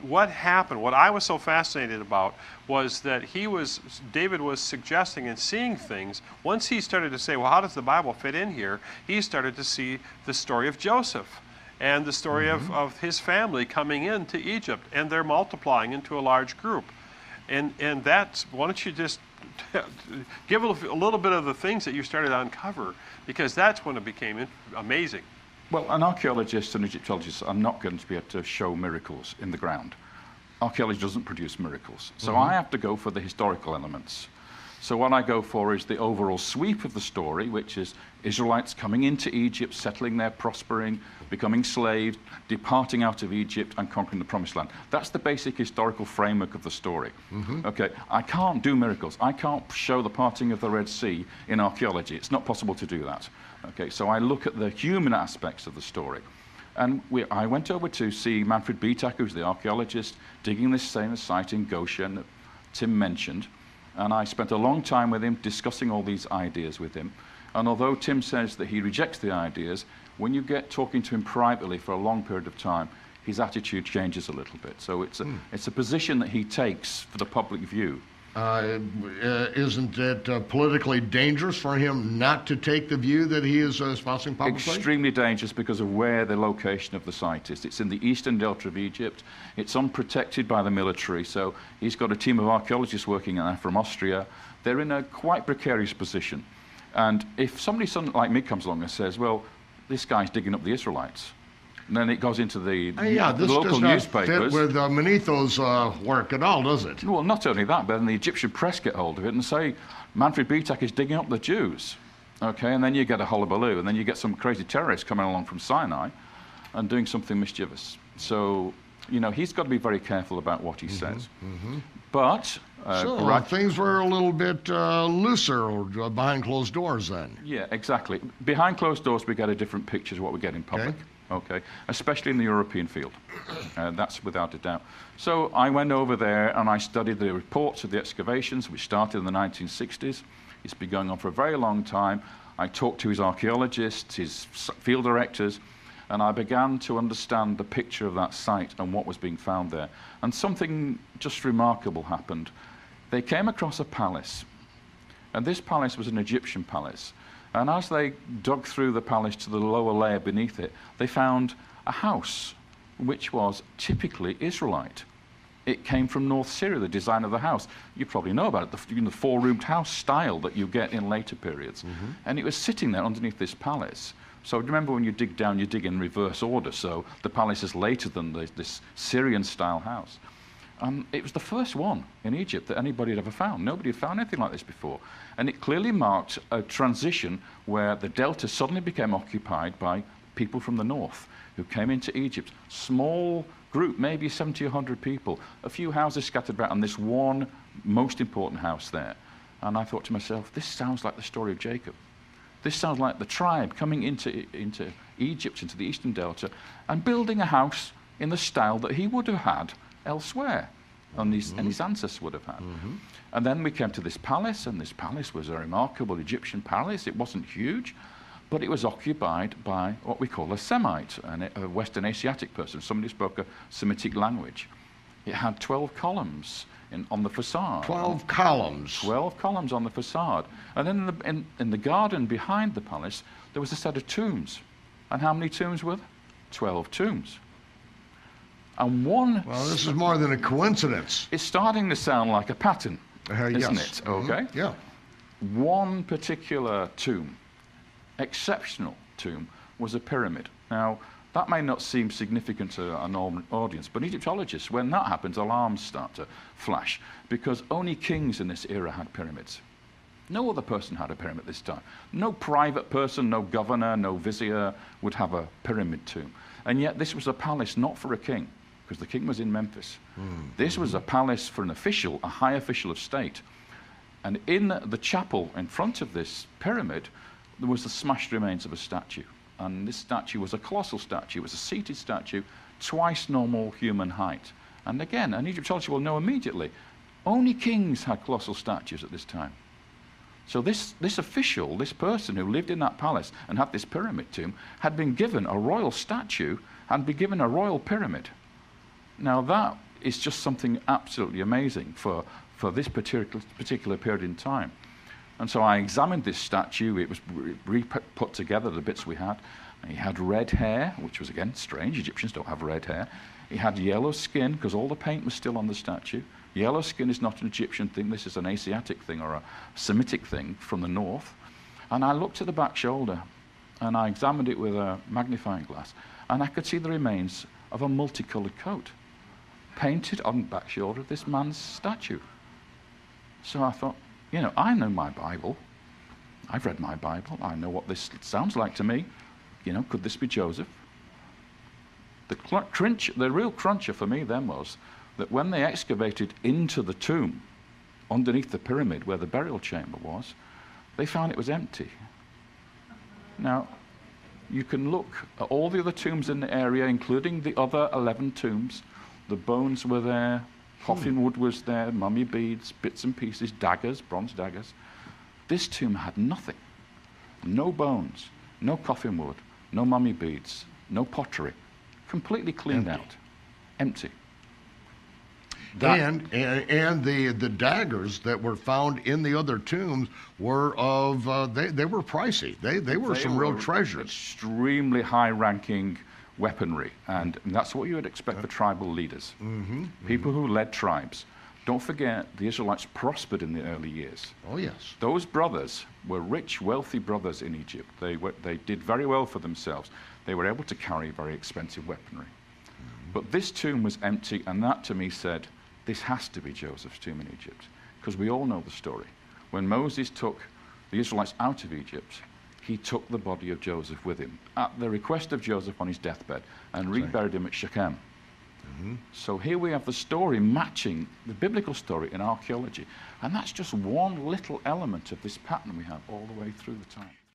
what happened, what I was so fascinated about, was that David was suggesting and seeing things. Once he started to say, well, how does the Bible fit in here? He started to see the story of Joseph and the story of his family coming into Egypt, and they're multiplying into a large group. And that's, why don't you just give a little bit of the things that you started to uncover, because that's when it became amazing. Well, an archaeologist and Egyptologist are not going to be able to show miracles in the ground. Archaeology doesn't produce miracles. So I have to go for the historical elements. So what I go for is the overall sweep of the story, which is Israelites coming into Egypt, settling there, prospering, becoming slaves, departing out of Egypt and conquering the Promised Land. That's the basic historical framework of the story. Okay, I can't do miracles. I can't show the parting of the Red Sea in archaeology. It's not possible to do that. Okay, so I look at the human aspects of the story. And I went over to see Manfred Bietak, who's the archaeologist, digging this same site in Goshen that Tim mentioned. And I spent a long time with him discussing all these ideas with him. And although Tim says that he rejects the ideas, when you get talking to him privately for a long period of time, his attitude changes a little bit. So it's a position that he takes for the public view. Isn't it politically dangerous for him not to take the view that he is espousing publicly? Extremely dangerous because of where the location of the site is. It's in the eastern delta of Egypt. It's unprotected by the military, so he's got a team of archaeologists working on that from Austria. They're in a quite precarious position. And if somebody like me comes along and says, well, this guy's digging up the Israelites, and then it goes into the local newspapers. Fit with Manetho's work at all, does it? Well, not only that, but then the Egyptian press get hold of it and say, Manfred Bietak is digging up the Jews. Okay, and then you get a hullabaloo, and then you get some crazy terrorists coming along from Sinai and doing something mischievous. So, you know, he's got to be very careful about what he says. But things were a little bit looser behind closed doors then. Yeah, exactly. Behind closed doors, we get a different picture of what we get in public. Okay, especially in the European field. That's without a doubt. So I went over there and I studied the reports of the excavations, which started in the 1960s. It's been going on for a very long time. I talked to his archaeologists, his field directors, and I began to understand the picture of that site and what was being found there. And something just remarkable happened. They came across a palace, and this palace was an Egyptian palace. And as they dug through the palace to the lower layer beneath it, they found a house which was typically Israelite. It came from North Syria, the design of the house. You probably know about it, the four-roomed house style that you get in later periods. And it was sitting there underneath this palace. So remember, when you dig down, you dig in reverse order. So the palace is later than this Syrian-style house. It was the first one in Egypt that anybody had ever found. Nobody had found anything like this before. And it clearly marked a transition where the delta suddenly became occupied by people from the north who came into Egypt. Small group, maybe 70 or 100 people, a few houses scattered about, and this one most important house there. And I thought to myself, this sounds like the story of Jacob. This sounds like the tribe coming into Egypt, into the eastern delta, and building a house in the style that he would have had elsewhere, and his ancestors would have had. And then we came to this palace, and this palace was a remarkable Egyptian palace. It wasn't huge, but it was occupied by what we call a Semite, a Western Asiatic person, somebody who spoke a Semitic language. It had 12 columns on the facade. 12 columns? 12 columns on the facade. And then in the garden behind the palace, there was a set of tombs. And how many tombs were there? 12 tombs. And one... Well, this is more than a coincidence. It's starting to sound like a pattern, isn't it? Okay? Yeah. One particular tomb, exceptional tomb, was a pyramid. Now, that may not seem significant to a normal audience, but Egyptologists, when that happens, alarms start to flash, because only kings in this era had pyramids. No other person had a pyramid this time. No private person, no governor, no vizier would have a pyramid tomb. And yet this was a palace not for a king, because the king was in Memphis. This was a palace for an official, a high official of state. And in the chapel in front of this pyramid, there was the smashed remains of a statue. And this statue was a colossal statue. It was a seated statue, twice normal human height. And again, an Egyptologist will know immediately, only kings had colossal statues at this time. So this official, this person who lived in that palace and had this pyramid tomb, had been given a royal statue and been given a royal pyramid. Now that is just something absolutely amazing for this particular period in time. And so I examined this statue. It was put together, the bits we had. He had red hair, which was, again, strange. Egyptians don't have red hair. He had yellow skin, because all the paint was still on the statue. Yellow skin is not an Egyptian thing. This is an Asiatic thing or a Semitic thing from the north. And I looked at the back shoulder, and I examined it with a magnifying glass, and I could see the remains of a multicolored coat painted on the back shoulder of this man's statue. So I thought, you know, I know my Bible. I've read my Bible. I know what this sounds like to me. You know, could this be Joseph? The real cruncher for me then was that when they excavated into the tomb, underneath the pyramid where the burial chamber was, they found it was empty. Now, you can look at all the other tombs in the area, including the other 11 tombs. The bones were there, coffin wood was there, mummy beads, bits and pieces, daggers, bronze daggers. This tomb had nothing. No bones, no coffin wood, no mummy beads, no pottery. Completely cleaned out. Empty. And the daggers that were found in the other tombs were of they were pricey. They were some real treasures. Extremely high-ranking weaponry, and that's what you would expect for tribal leaders. People who led tribes. Don't forget, the Israelites prospered in the early years. Oh yes. Those brothers were rich, wealthy brothers in Egypt. They did very well for themselves. They were able to carry very expensive weaponry. But this tomb was empty, and that to me said, this has to be Joseph's tomb in Egypt, because we all know the story. When Moses took the Israelites out of Egypt, he took the body of Joseph with him at the request of Joseph on his deathbed and reburied him at Shechem. So here we have the story matching the biblical story in archaeology, and that's just one little element of this pattern we have all the way through the time.